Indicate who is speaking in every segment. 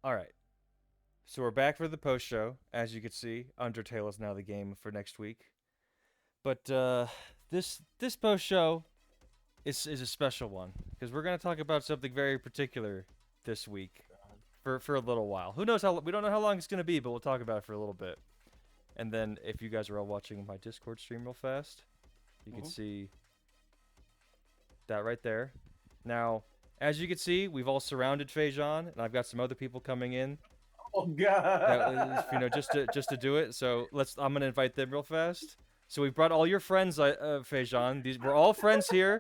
Speaker 1: All right. So we're back for the post show. As you can see, Undertale is now the game for next week. But this post show is a special one because we're gonna talk about something very particular this week for a little while. Who knows how we don't know how long it's gonna be, but we'll talk about it for a little bit. And then if you guys are all watching my Discord stream real fast, you can see that right there. Now, as you can see, we've all surrounded Fajon, and I've got some other people coming in.
Speaker 2: Oh
Speaker 1: That is,
Speaker 2: God!
Speaker 1: just to do it. So let's. I'm gonna invite them real fast. So we've brought all your friends, Fajon. These we're all friends here.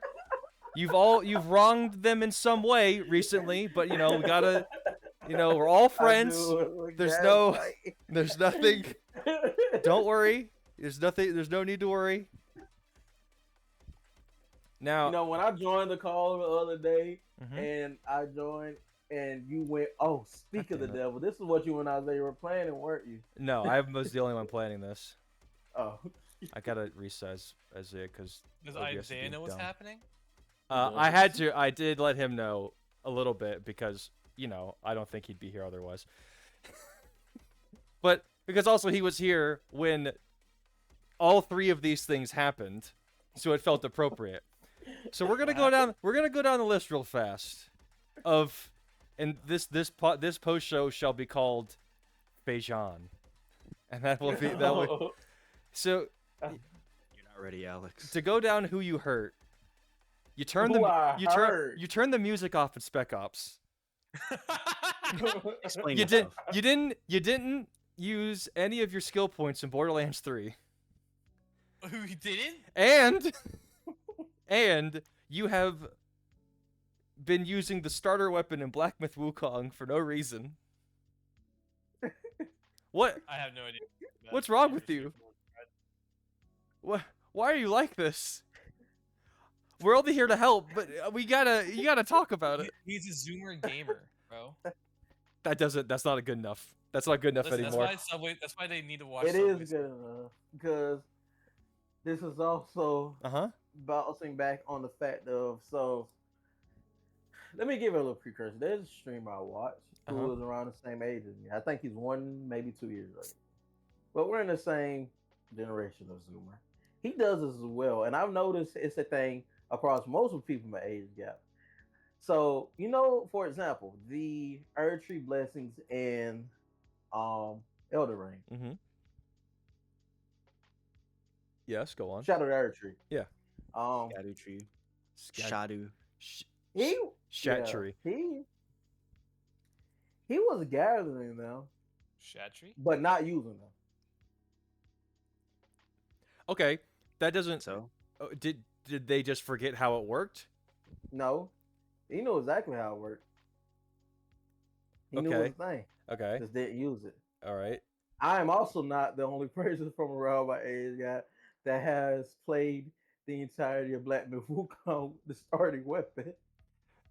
Speaker 1: You've wronged them in some way recently, but we gotta. We're all
Speaker 2: I
Speaker 1: friends.
Speaker 2: knew it was
Speaker 1: There's no,
Speaker 2: gaslight.
Speaker 1: there's nothing. Don't worry. There's nothing. There's no need to worry.
Speaker 2: You
Speaker 1: Now.
Speaker 2: know, when I joined the call the other day,
Speaker 1: Mhm.
Speaker 2: and I joined, and you went, "Oh,
Speaker 1: God
Speaker 2: speak of the
Speaker 1: damn it.
Speaker 2: devil." This is what you and Isaiah were planning, weren't you?
Speaker 1: No, I was the only one planning this.
Speaker 2: Oh,
Speaker 1: I gotta resize Isaiah because
Speaker 3: Does
Speaker 1: OBS is
Speaker 3: Isaiah
Speaker 1: being
Speaker 3: know what's
Speaker 1: dumb.
Speaker 3: happening?
Speaker 1: I had to. I did let him know a little bit because I don't think he'd be here otherwise. But because also he was here when all three of these things happened, so it felt appropriate. So we're gonna go down. We're gonna go down the list real fast. And this post show shall be called Fajon, and that will.
Speaker 2: oh.
Speaker 1: So
Speaker 4: You're not ready, Alex.
Speaker 1: to go down who you hurt, you turn
Speaker 2: Who
Speaker 1: the
Speaker 2: I
Speaker 1: you turn
Speaker 2: heard.
Speaker 1: you turn the music off in Spec Ops.
Speaker 4: Explain
Speaker 1: You did
Speaker 4: yourself.
Speaker 1: you didn't use any of your skill points in Borderlands 3.
Speaker 3: Who didn't?
Speaker 1: And and you have been using the starter weapon in Black Myth Wukong for no reason. What
Speaker 3: I have no idea.
Speaker 1: What's wrong with you? What Why are you like this? We're only here to help, but you gotta talk about it.
Speaker 3: He's a Zoomer gamer, bro.
Speaker 1: That's not a good enough. That's not good enough
Speaker 3: Listen, that's
Speaker 1: anymore.
Speaker 3: why Subway. That's why they need to watch.
Speaker 2: It
Speaker 3: Subway
Speaker 2: is good enough because this is also
Speaker 1: Uh-huh.
Speaker 2: bouncing back on the fact of so. Let me give it a little precursor. There's a streamer I watch who
Speaker 1: Uh-huh.
Speaker 2: was around the same age as me. I think he's 1, maybe 2 years older. But we're in the same generation of Zoomer. He does this as well, and I've noticed it's a thing across most of the people in my age gap. So for example, the Earth Tree blessings in um Elder Ring,
Speaker 1: Mhm. Yes, go on.
Speaker 2: Shadow of the Earth Tree.
Speaker 1: Yeah.
Speaker 4: Shadow tree.
Speaker 1: Scat-
Speaker 4: Shadow.
Speaker 1: sh-
Speaker 2: He
Speaker 1: Shat
Speaker 2: yeah,
Speaker 1: tree.
Speaker 2: he was gathering them,
Speaker 3: Shatry.
Speaker 2: but not using them.
Speaker 1: Okay, that doesn't.
Speaker 4: So
Speaker 1: Oh, did they just forget how it worked?
Speaker 2: No, he knew exactly how it worked. He knew
Speaker 1: Okay.
Speaker 2: his thing,
Speaker 1: Okay.
Speaker 2: just didn't use it.
Speaker 1: All right.
Speaker 2: I am also not the only person from around my age guy that has played the entirety of Black Myth Wukong, the starting weapon.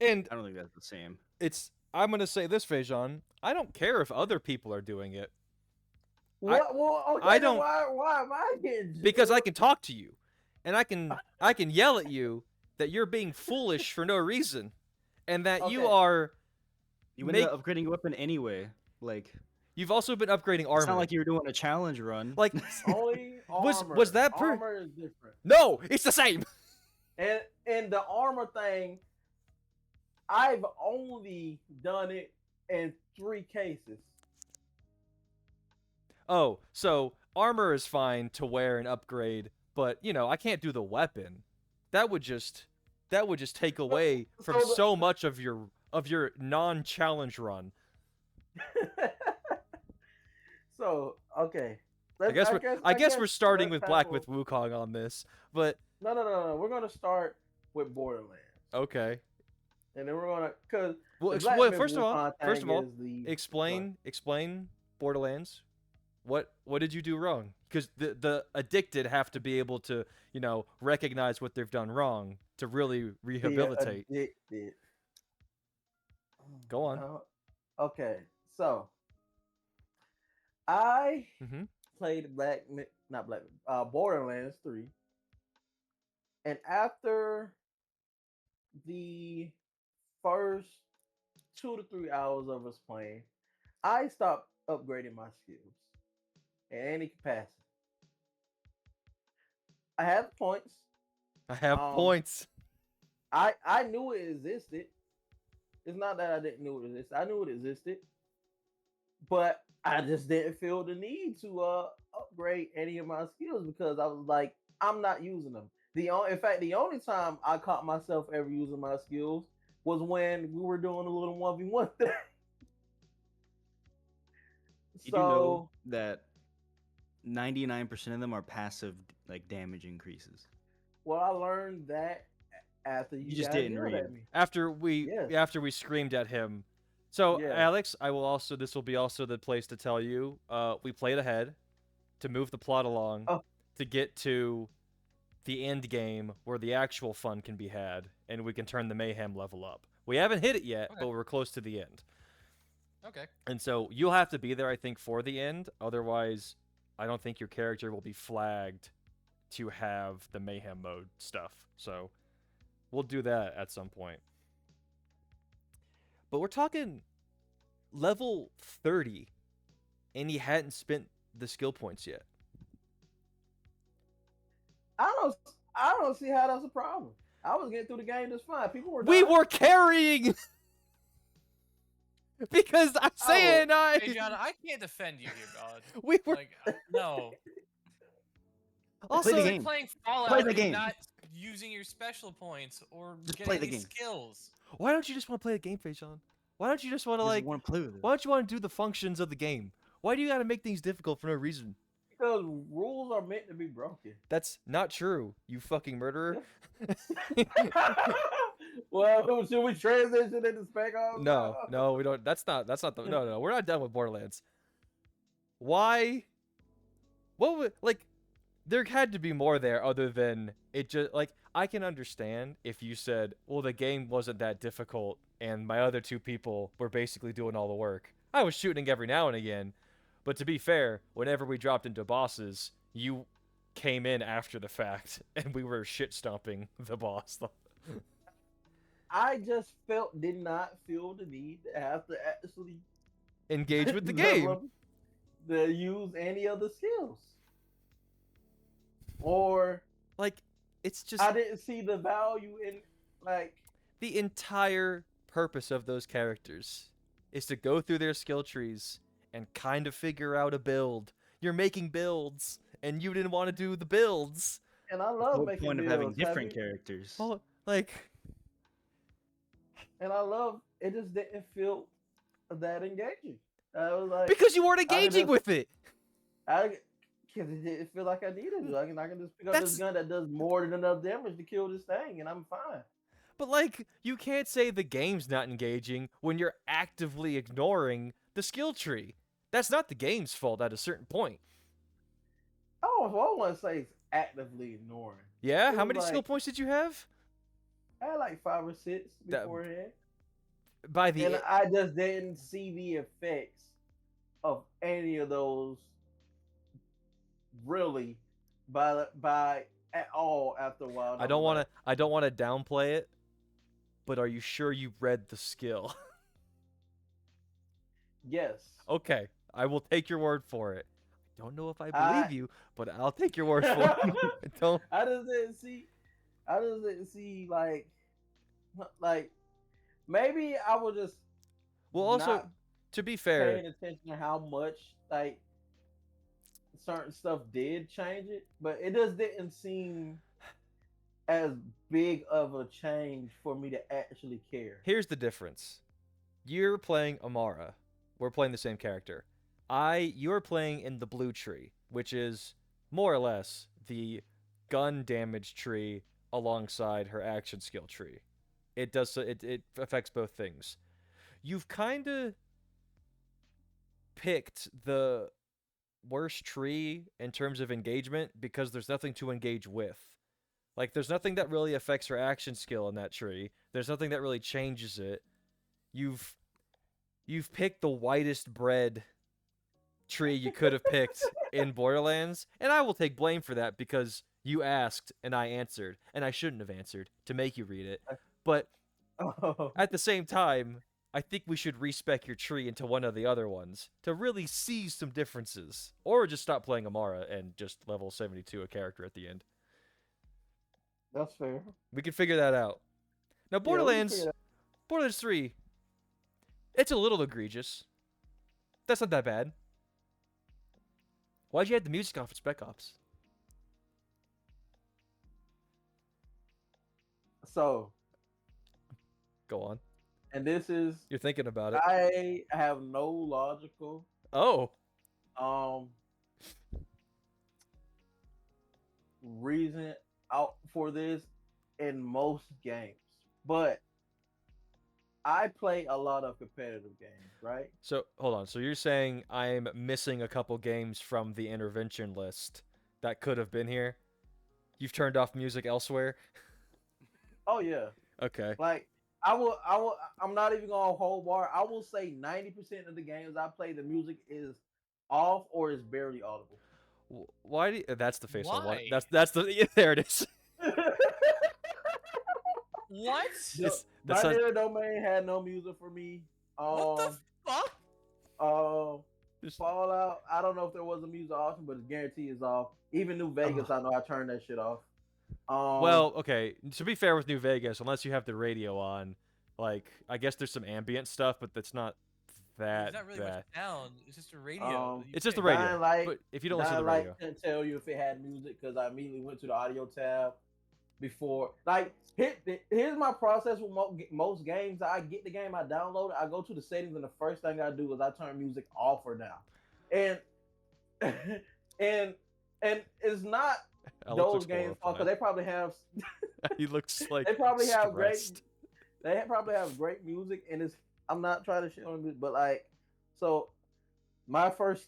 Speaker 1: And
Speaker 4: I don't think that's the same.
Speaker 1: I'm gonna say this, Fajon. I don't care if other people are doing it
Speaker 2: What? Well, okay,
Speaker 1: I
Speaker 2: then
Speaker 1: don't-
Speaker 2: why am I getting
Speaker 1: because I can talk to you, and I can yell at you that you're being foolish for no reason, and that you
Speaker 2: Okay.
Speaker 1: are.
Speaker 4: You ended up upgrading your weapon anyway. Like
Speaker 1: You've also been upgrading armor.
Speaker 4: it's not like you were doing a challenge run.
Speaker 1: Like
Speaker 2: only
Speaker 1: Was-
Speaker 2: armor?
Speaker 1: was that per-
Speaker 2: armor is different,
Speaker 1: no, it's the same.
Speaker 2: and the armor thing, I've only done it in 3 cases.
Speaker 1: Oh, so armor is fine to wear and upgrade, but I can't do the weapon. That would just take away from
Speaker 2: So the-
Speaker 1: so much of your non-challenge run.
Speaker 2: So okay,
Speaker 1: I guess we're starting with
Speaker 2: let's
Speaker 1: Black
Speaker 2: tackle-
Speaker 1: Myth Wukong on this, but
Speaker 2: No. We're gonna start with Borderlands,
Speaker 1: okay.
Speaker 2: and then we're gonna because
Speaker 1: Well, first of all, explain Borderlands. What did you do wrong? Because the addicted have to be able to recognize what they've done wrong to really rehabilitate.
Speaker 2: addicted.
Speaker 1: Go on.
Speaker 2: Okay, so I
Speaker 1: Mhm.
Speaker 2: played not Black, Borderlands 3, and after the first 2 to 3 hours of us playing, I stopped upgrading my skills in any capacity. I have points.
Speaker 1: I have
Speaker 2: Um,
Speaker 1: points.
Speaker 2: I knew it existed. It's not that I didn't know it existed. I knew it existed, but I just didn't feel the need to upgrade any of my skills because I was like, I'm not using them. In fact, the only time I caught myself ever using my skills was when we were doing a little 1v1 thing.
Speaker 4: You do know
Speaker 2: So,
Speaker 4: that 99% of them are passive, like damage increases.
Speaker 2: well, I learned that after
Speaker 4: You
Speaker 2: you
Speaker 4: just
Speaker 2: guys
Speaker 4: didn't
Speaker 2: yelled
Speaker 4: read.
Speaker 2: at me.
Speaker 1: After we
Speaker 2: Yes,
Speaker 1: screamed at him. So
Speaker 2: yes.
Speaker 1: Alex, I will also this will be also the place to tell you. We played ahead to move the plot along
Speaker 2: Oh,
Speaker 1: to get to the end game where the actual fun can be had and we can turn the mayhem level up. We haven't hit it yet,
Speaker 3: Okay.
Speaker 1: but we're close to the end.
Speaker 3: Okay.
Speaker 1: And so you'll have to be there, I think, for the end. Otherwise, I don't think your character will be flagged to have the mayhem mode stuff. So we'll do that at some point. But we're talking level 30, and he hadn't spent the skill points yet.
Speaker 2: I don't. I don't see how that's a problem. I was getting through the game just fine. People were.
Speaker 1: We
Speaker 2: dying.
Speaker 1: were carrying because Isaiah and I.
Speaker 3: Hey, John, I can't defend you here, God.
Speaker 1: We were
Speaker 3: Like, no.
Speaker 1: also.
Speaker 4: Play the
Speaker 3: It's
Speaker 4: game.
Speaker 3: like playing Fallout
Speaker 4: Play the
Speaker 3: and
Speaker 4: game.
Speaker 3: not using your special points or
Speaker 4: Just
Speaker 3: getting
Speaker 4: play the
Speaker 3: any
Speaker 4: game.
Speaker 3: skills.
Speaker 1: Why don't you just want to play the game, Fajon? Why don't you just want to
Speaker 4: Just
Speaker 1: like?
Speaker 4: want to play with it.
Speaker 1: Why don't you want to do the functions of the game? Why do you got to make things difficult for no reason?
Speaker 2: Because rules are meant to be broken.
Speaker 1: That's not true. You fucking murderer.
Speaker 2: Well, should we transition into Spec Ops?
Speaker 1: No, we don't. That's not the. No, we're not done with Borderlands. Why? What would like? There had to be more there other than it just like I can understand if you said, well, the game wasn't that difficult and my other two people were basically doing all the work. I was shooting every now and again, but to be fair, whenever we dropped into bosses, you came in after the fact and we were shit stomping the boss.
Speaker 2: I just did not feel the need to have to actually
Speaker 1: Engage with the
Speaker 2: level
Speaker 1: game.
Speaker 2: up to use any of the skills. Or
Speaker 1: Like, it's just
Speaker 2: I didn't see the value in like
Speaker 1: the entire purpose of those characters is to go through their skill trees and kind of figure out a build. You're making builds, and you didn't want to do the builds.
Speaker 2: and I
Speaker 4: The
Speaker 2: love
Speaker 4: whole
Speaker 2: making
Speaker 4: point of
Speaker 2: builds.
Speaker 4: having
Speaker 2: Have
Speaker 4: different
Speaker 2: you-
Speaker 4: characters.
Speaker 1: Oh, like,
Speaker 2: and I love it. Just didn't feel that engaging. I was like,
Speaker 1: because you weren't
Speaker 2: I
Speaker 1: engaging
Speaker 2: just-
Speaker 1: with it.
Speaker 2: because it didn't feel like I needed to. I can just pick up
Speaker 1: That's-
Speaker 2: this gun that does more than enough damage to kill this thing, and I'm fine.
Speaker 1: But like, you can't say the game's not engaging when you're actively ignoring the skill tree. That's not the game's fault at a certain point.
Speaker 2: Oh, so I want to say it's actively ignoring.
Speaker 1: Yeah,
Speaker 2: It
Speaker 1: how
Speaker 2: was
Speaker 1: many skill
Speaker 2: like-
Speaker 1: points did you have?
Speaker 2: I had like 5 or 6
Speaker 1: That-
Speaker 2: beforehand,
Speaker 1: By the
Speaker 2: and I just didn't see the effects of any of those really by at all after a while.
Speaker 1: I don't want to downplay it, but are you sure you read the skill?
Speaker 2: Yes.
Speaker 1: Okay, I will take your word for it. I don't know if I
Speaker 2: I-
Speaker 1: believe you, but I'll take your word for it. Don't.
Speaker 2: I just didn't see. I just didn't see like maybe I was just
Speaker 1: Well, also,
Speaker 2: not
Speaker 1: to be
Speaker 2: paying
Speaker 1: fair,
Speaker 2: attention to how much like certain stuff did change it, but it just didn't seem as big of a change for me to actually care.
Speaker 1: here's the difference. You're playing Amara. We're playing the same character. You're playing in the blue tree, which is more or less the gun damage tree alongside her action skill tree. It affects both things. You've kind of picked the worst tree in terms of engagement because there's nothing to engage with. Like, there's nothing that really affects her action skill in that tree. There's nothing that really changes it. You've picked the whitest bread tree you could have picked in Borderlands, and I will take blame for that because you asked and I answered, and I shouldn't have answered to make you read it. But
Speaker 2: Oh,
Speaker 1: at the same time, I think we should respec your tree into one of the other ones to really see some differences. Or just stop playing Amara and just level 72 a character at the end.
Speaker 2: That's fair.
Speaker 1: We can figure that out. Now,
Speaker 2: Yeah, we can figure
Speaker 1: Borderlands 3, it's a little egregious. That's not that bad. Why'd you add the music off at Spec Ops?
Speaker 2: So,
Speaker 1: Go on.
Speaker 2: and this is,
Speaker 1: You're thinking about it.
Speaker 2: I have no logical
Speaker 1: Oh,
Speaker 2: um reason out for this in most games, but I play a lot of competitive games, right?
Speaker 1: so hold on. So you're saying I'm missing a couple games from the intervention list that could have been here? You've turned off music elsewhere?
Speaker 2: Oh yeah,
Speaker 1: Okay.
Speaker 2: like I'm not even gonna hold bar. I will say 90% of the games I play, the music is off or is barely audible.
Speaker 1: Why do you, that's the face I want.
Speaker 3: Why?
Speaker 1: That's the yeah, there it is.
Speaker 3: What?
Speaker 1: It's, that sounds,
Speaker 2: Binary Domain had no music for me.
Speaker 3: What the fuck?
Speaker 1: Just-
Speaker 2: Fallout, I don't know if there was a music option, but it's guaranteed it's off. Even New Vegas, I know I turned that shit off.
Speaker 1: well, okay. To be fair with New Vegas, unless you have the radio on, like I guess there's some ambient stuff, but that's not that
Speaker 3: There's not really
Speaker 1: bad.
Speaker 3: much sound. It's just a radio.
Speaker 2: Um,
Speaker 3: You
Speaker 1: It's just the
Speaker 3: pick.
Speaker 1: radio.
Speaker 2: Dying Light,
Speaker 1: But if you don't listen to
Speaker 2: Dying
Speaker 1: the
Speaker 2: Light
Speaker 1: radio,
Speaker 2: couldn't tell you if it had music because I immediately went to the audio tab before. Like, here's my process with most games. I get the game, I download it, I go to the settings, and the first thing I do is I turn music off or down. And and it's not
Speaker 1: Alex
Speaker 2: those
Speaker 1: looks
Speaker 2: games because
Speaker 1: horrified.
Speaker 2: they probably have
Speaker 1: He looks like
Speaker 2: they probably have great
Speaker 1: stressed.
Speaker 2: they probably have great music, and it's I'm not trying to shit on it, but like, so my first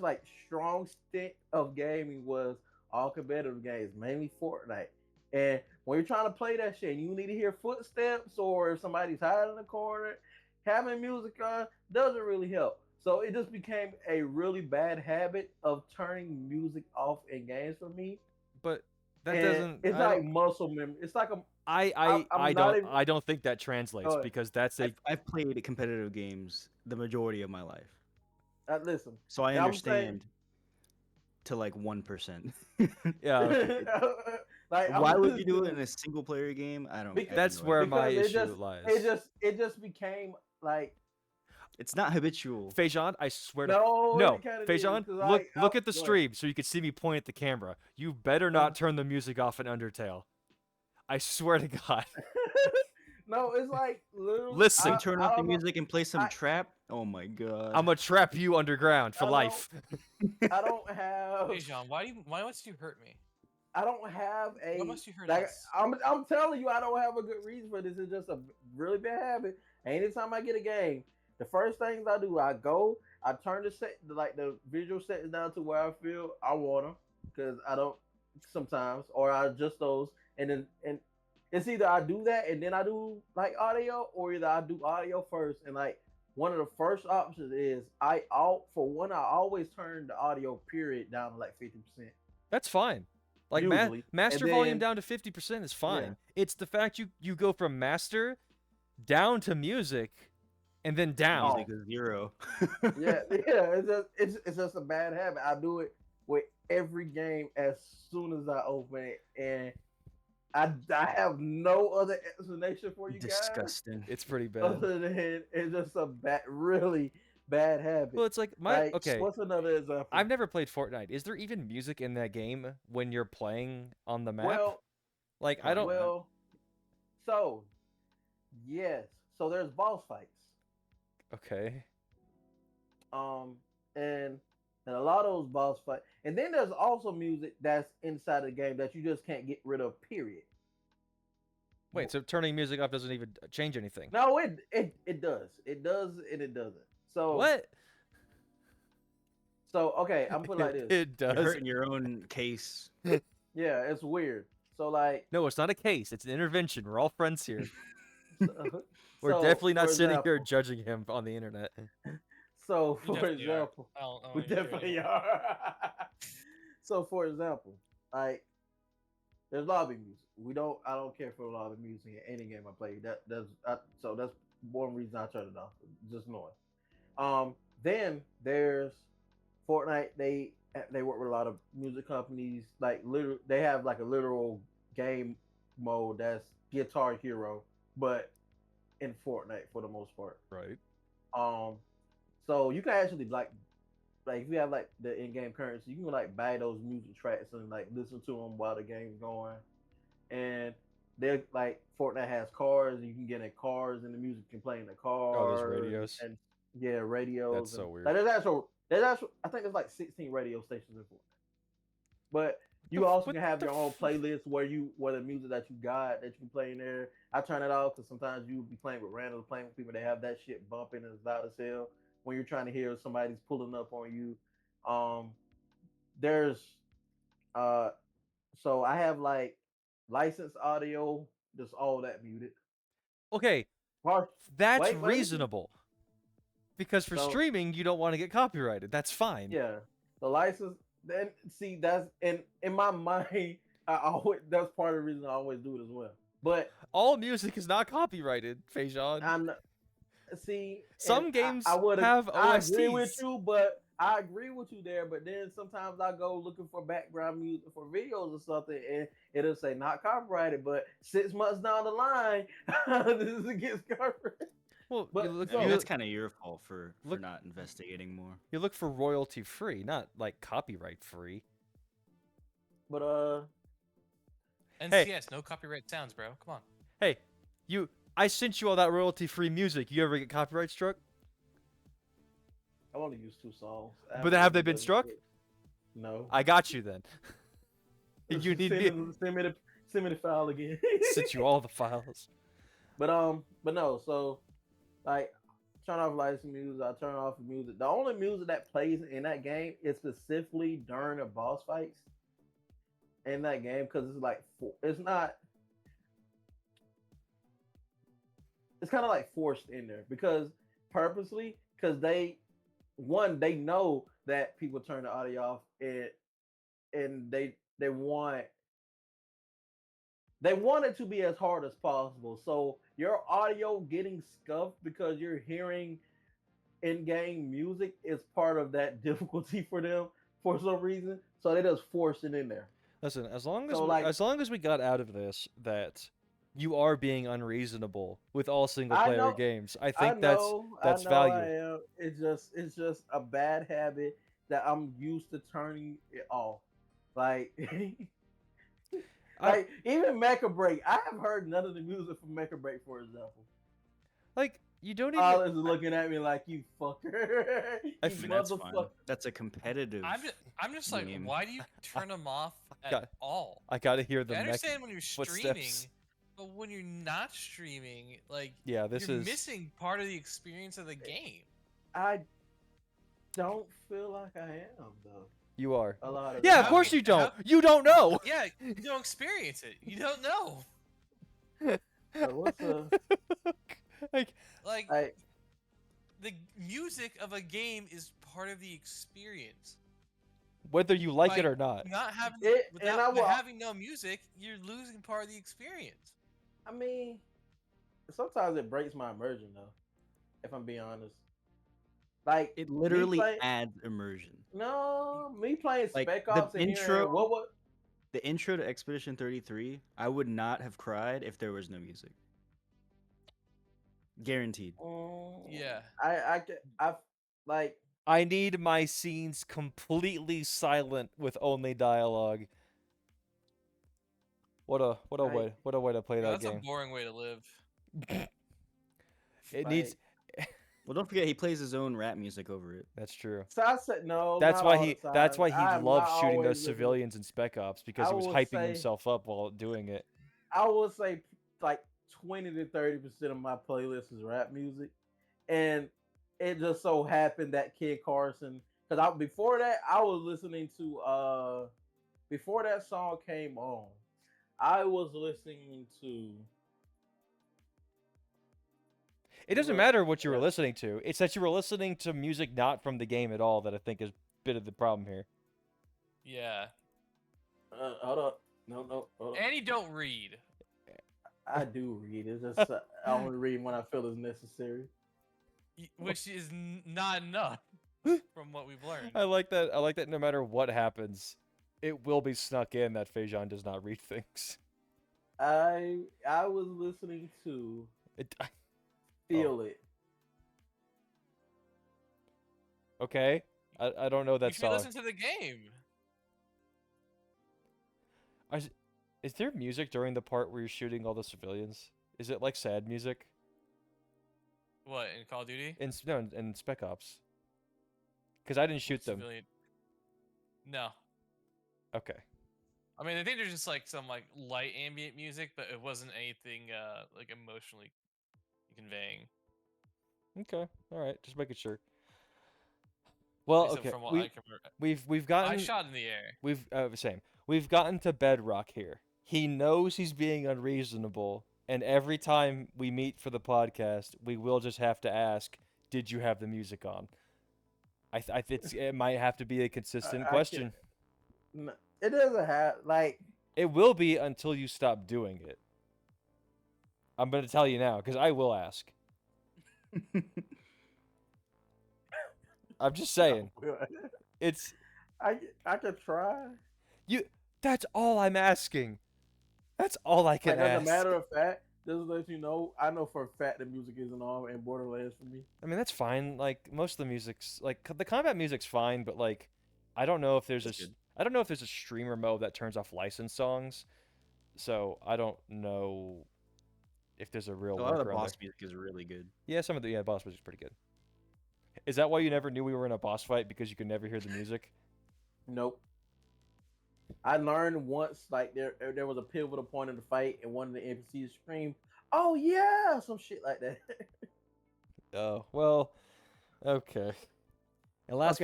Speaker 2: like strong stint of gaming was all competitive games, mainly Fortnite. And when you're trying to play that shit, and you need to hear footsteps or if somebody's hiding in the corner, having music on doesn't really help. So it just became a really bad habit of turning music off in games for me.
Speaker 1: But that
Speaker 2: And
Speaker 1: doesn't.
Speaker 2: It's
Speaker 1: I
Speaker 2: like
Speaker 1: don't-
Speaker 2: muscle memory. It's like a I'm
Speaker 1: I
Speaker 2: not
Speaker 1: don't
Speaker 2: even-
Speaker 1: I don't think that translates
Speaker 2: ahead.
Speaker 1: because that's a
Speaker 4: I've played competitive games the majority of my life,
Speaker 2: listen.
Speaker 4: so I
Speaker 2: Yeah, I'm saying-
Speaker 4: understand to like 1%.
Speaker 1: yeah. Okay.
Speaker 2: Like, I'm
Speaker 4: Why would
Speaker 2: just
Speaker 4: you do it
Speaker 2: saying,
Speaker 4: in a single player game? I don't.
Speaker 2: Because-
Speaker 4: I have
Speaker 1: That's
Speaker 4: no
Speaker 1: where
Speaker 4: idea.
Speaker 1: my
Speaker 2: because
Speaker 1: issue lies.
Speaker 2: it just became like
Speaker 4: It's not habitual.
Speaker 1: Fajon, I swear to
Speaker 2: no it kinda is,
Speaker 1: Fajon,
Speaker 2: 'cause
Speaker 1: look at the
Speaker 2: go ahead.
Speaker 1: stream so you can see me point at the camera. You better not turn the music off in Undertale. I swear to God.
Speaker 2: No, it's like literally.
Speaker 1: Listen.
Speaker 4: You turn
Speaker 2: I
Speaker 4: off the
Speaker 2: don't know.
Speaker 4: music and play some
Speaker 2: I-
Speaker 4: trap. Oh my god.
Speaker 1: I'm gonna trap you underground for
Speaker 2: I don't-
Speaker 1: life.
Speaker 2: I don't have.
Speaker 3: Hey, John, why must you hurt me?
Speaker 2: I don't have a.
Speaker 3: Why must you hurt
Speaker 2: like,
Speaker 3: us?
Speaker 2: I'm telling you, I don't have a good reason for this. It's just a really bad habit. Anytime I get a game, the first things I do, I turn the visual settings down to where I feel I want them, because I don't sometimes, or I adjust those, and it's either I do that and then I do like audio, or either I do audio first, and like one of the first options is I always turn the audio period down to like 50%.
Speaker 1: That's fine. Like
Speaker 2: Usually.
Speaker 1: master
Speaker 2: And
Speaker 1: volume
Speaker 2: then-
Speaker 1: down to 50% is fine. It's the fact you go from master down to music and then down.
Speaker 4: Music is 0.
Speaker 2: Yeah, it's just a bad habit. I do it with every game as soon as I open it, and I have no other explanation for you guys
Speaker 4: Disgusting.
Speaker 1: It's pretty bad.
Speaker 2: other than it's just a really bad habit.
Speaker 1: Well, it's like okay.
Speaker 2: What's another example?
Speaker 1: I've never played Fortnite. Is there even music in that game when you're playing on the map?
Speaker 2: Well,
Speaker 1: like I don't.
Speaker 2: Well, so yes, so there's boss fights.
Speaker 1: Okay.
Speaker 2: And a lot of those boss fights, and then there's also music that's inside the game that you just can't get rid of. Period.
Speaker 1: Wait, so turning music off doesn't even change anything?
Speaker 2: No, it does. It does and it doesn't. So
Speaker 1: What?
Speaker 2: So okay, I'm putting it like this.
Speaker 1: It
Speaker 4: You're
Speaker 1: does.
Speaker 4: hurting your own case.
Speaker 2: Yeah, it's weird. So like,
Speaker 1: No, it's not a case. It's an intervention. We're all friends here.
Speaker 2: so-
Speaker 1: We're
Speaker 2: so,
Speaker 1: definitely not
Speaker 2: for
Speaker 1: sitting here
Speaker 2: example-
Speaker 1: judging him on the internet.
Speaker 2: So
Speaker 3: We
Speaker 2: for
Speaker 3: definitely are.
Speaker 2: example,
Speaker 3: I don't
Speaker 2: we
Speaker 3: wanna hear it
Speaker 2: definitely
Speaker 3: anymore.
Speaker 2: are. So for example, like there's lobby music. I don't care for lobby music in any game I play. That's one reason I turned it off. Just noise. Then there's Fortnite. They work with a lot of music companies. Like literal, they have like a literal game mode that's Guitar Hero, but in Fortnite for the most part.
Speaker 1: Right.
Speaker 2: Um, so you can actually like if you have like the in-game currency, you can like buy those music tracks and like listen to them while the game's going. And they're like Fortnite has cars, you can get in cars and the music can play in the
Speaker 1: Oh, there's
Speaker 2: cars
Speaker 1: radios.
Speaker 2: and yeah, radios
Speaker 1: That's
Speaker 2: and
Speaker 1: so weird.
Speaker 2: like there's actual I think there's like 16 radio stations in Fortnite. But you also can have your own playlist where the music that you got that you can play in there. I turn it off because sometimes you will be playing with randoms, playing with people. They have that shit bumping and it's loud as hell when you're trying to hear somebody's pulling up on you. Um, there's uh, so I have like licensed audio, just all that muted.
Speaker 1: Okay,
Speaker 2: Par-
Speaker 1: that's
Speaker 2: Wait, let me see.
Speaker 1: reasonable. Because for
Speaker 2: So
Speaker 1: streaming, you don't want to get copyrighted. That's fine.
Speaker 2: yeah, the license. Then see that's in my mind. I always that's part of the reason I always do it as well. But
Speaker 1: All music is not copyrighted, Fajon.
Speaker 2: I'm not, see,
Speaker 1: Some
Speaker 2: and
Speaker 1: games
Speaker 2: I would
Speaker 1: have
Speaker 2: I agree with
Speaker 1: OSTs.
Speaker 2: you, but I agree with you there. But then sometimes I go looking for background music for videos or something, and it'll say not copyrighted. But 6 months down the line, this gets copyrighted.
Speaker 1: Well,
Speaker 2: But
Speaker 1: you look,
Speaker 4: I mean,
Speaker 2: so
Speaker 4: that's kind of your fault for
Speaker 1: look-
Speaker 4: not investigating more.
Speaker 1: you look for royalty free, not like copyright free.
Speaker 2: but
Speaker 3: NCS, no copyright sounds, bro. Come on.
Speaker 1: Hey, I sent you all that royalty free music. You ever get copyright struck?
Speaker 2: I've only used 2 songs.
Speaker 1: But have they been struck?
Speaker 2: No.
Speaker 1: I got you then. You need me.
Speaker 2: Send me the file again.
Speaker 1: Sent you all the files.
Speaker 2: But no. So like, turn off license music. I turn off the music. The only music that plays in that game is specifically during the boss fights in that game because it's like it's not. It's kind of like forced in there because purposely because they know that people turn the audio off and they want it to be as hard as possible. So your audio getting scuffed because you're hearing in-game music is part of that difficulty for them for some reason. So they just force it in there.
Speaker 1: Listen, as long as
Speaker 2: So, like-
Speaker 1: as long as we got out of this that you are being unreasonable with all single
Speaker 2: I
Speaker 1: player
Speaker 2: know-
Speaker 1: games, I
Speaker 2: I
Speaker 1: think
Speaker 2: know,
Speaker 1: that's
Speaker 2: I know
Speaker 1: value.
Speaker 2: I am. It's just a bad habit that I'm used to turning it off. Like, like even Mecha Break, I have heard none of the music from Mecha Break, for example.
Speaker 1: Like you don't even.
Speaker 2: All is looking at me like you fucker.
Speaker 1: I
Speaker 2: You
Speaker 1: think
Speaker 4: I mean, that's fine.
Speaker 2: motherfucker.
Speaker 4: That's a competitive.
Speaker 3: I'm just like,
Speaker 4: game.
Speaker 3: why do you turn them off at
Speaker 1: Got-
Speaker 3: all?
Speaker 1: I gotta hear the
Speaker 3: I
Speaker 1: mech
Speaker 3: understand when you're streaming,
Speaker 1: footsteps.
Speaker 3: but when you're not streaming, like
Speaker 1: Yeah, this
Speaker 3: you're
Speaker 1: is.
Speaker 3: missing part of the experience of the game.
Speaker 2: I don't feel like I am though.
Speaker 1: You are.
Speaker 2: A lot of
Speaker 1: Yeah,
Speaker 2: the
Speaker 1: of course
Speaker 2: time.
Speaker 1: you don't. You don't know.
Speaker 3: Yeah, you don't experience it. You don't know.
Speaker 2: So what's
Speaker 1: Like,
Speaker 3: Like
Speaker 2: I
Speaker 3: the music of a game is part of the experience.
Speaker 1: whether you like
Speaker 3: Like,
Speaker 1: it or not.
Speaker 3: Not having
Speaker 2: It- and
Speaker 3: without
Speaker 2: I will-
Speaker 3: having no music, you're losing part of the experience.
Speaker 2: I mean, sometimes it breaks my immersion though. If I'm being honest, like
Speaker 4: It
Speaker 2: me
Speaker 4: literally
Speaker 2: play-
Speaker 4: adds immersion.
Speaker 2: No, me playing
Speaker 4: Like,
Speaker 2: Spec
Speaker 4: the
Speaker 2: Ops and
Speaker 4: intro-
Speaker 2: hearing what
Speaker 4: The intro to Expedition 33, I would not have cried if there was no music. Guaranteed.
Speaker 3: Yeah.
Speaker 2: I like
Speaker 1: I need my scenes completely silent with only dialogue. What a
Speaker 2: Right.
Speaker 1: way to play that
Speaker 3: That's a
Speaker 1: game.
Speaker 3: boring way to live.
Speaker 1: It needs.
Speaker 4: Well, don't forget he plays his own rap music over it.
Speaker 1: That's true.
Speaker 2: So I said no.
Speaker 1: That's
Speaker 2: not
Speaker 1: why
Speaker 2: all
Speaker 1: he.
Speaker 2: the
Speaker 1: That's
Speaker 2: time.
Speaker 1: why he
Speaker 2: I'm
Speaker 1: loves
Speaker 2: not
Speaker 1: shooting
Speaker 2: always
Speaker 1: those
Speaker 2: listening-
Speaker 1: civilians in Spec Ops because
Speaker 2: I
Speaker 1: he was
Speaker 2: would
Speaker 1: hyping
Speaker 2: say-
Speaker 1: himself up while doing it.
Speaker 2: I would say like 20 to 30% of my playlist is rap music, and it just so happened that Kid Carson. Because before that, I was listening to before that song came on, I was listening to.
Speaker 1: It doesn't
Speaker 2: Look,
Speaker 1: matter what you were
Speaker 2: yeah.
Speaker 1: listening to. It's that you were listening to music not from the game at all that I think is a bit of the problem here.
Speaker 3: Yeah.
Speaker 2: Hold up. No, hold up.
Speaker 3: And you don't read.
Speaker 2: I do read. It's just I only read when I feel it's necessary.
Speaker 3: Which is not enough from what we've learned.
Speaker 1: I like that. I like that. No matter what happens, it will be snuck in that Fajon does not read things.
Speaker 2: I was listening to
Speaker 1: It,
Speaker 2: Feel It.
Speaker 1: okay, I don't know
Speaker 3: You
Speaker 1: that
Speaker 3: should
Speaker 1: song.
Speaker 3: listen to the game.
Speaker 1: Is there music during the part where you're shooting all the civilians? Is it like sad music?
Speaker 3: What, in Call of Duty?
Speaker 1: In Spec Ops. Because I didn't shoot them.
Speaker 3: Civilian. No.
Speaker 1: Okay.
Speaker 3: I mean, I think there's just like some like light ambient music, but it wasn't anything like emotionally conveying.
Speaker 1: Okay. All right. Just making sure. Well,
Speaker 3: Except
Speaker 1: okay.
Speaker 3: from what I can remember.
Speaker 1: We've gotten.
Speaker 3: I shot in the air.
Speaker 1: Same. We've gotten to bedrock here. He knows he's being unreasonable, and every time we meet for the podcast, we will just have to ask, "Did you have the music on?" It might have to be a consistent question.
Speaker 2: It doesn't have like.
Speaker 1: It will be until you stop doing it. I'm going to tell you now, because I will ask. I'm just saying. It's
Speaker 2: I could try.
Speaker 1: That's all I'm asking. That's all I can
Speaker 2: Like,
Speaker 1: ask.
Speaker 2: as a matter of fact, just to let you know, I know for a fact the music isn't on in Borderlands for me.
Speaker 1: I mean, that's fine. Like, most of the music's like the combat music's fine, but like I don't know if there's I don't know if there's a streamer mode that turns off licensed songs. So I don't know if there's a real
Speaker 4: A lot of the
Speaker 1: workaround
Speaker 4: boss
Speaker 1: there.
Speaker 4: music is really good.
Speaker 1: Yeah, some of the boss music's pretty good. Is that why you never knew we were in a boss fight, because you could never hear the music?
Speaker 2: Nope. I learned once, like there was a pivotal point in the fight, and one of the NPCs screamed, "Oh yeah!" some shit like that.
Speaker 1: Oh, well, okay. And last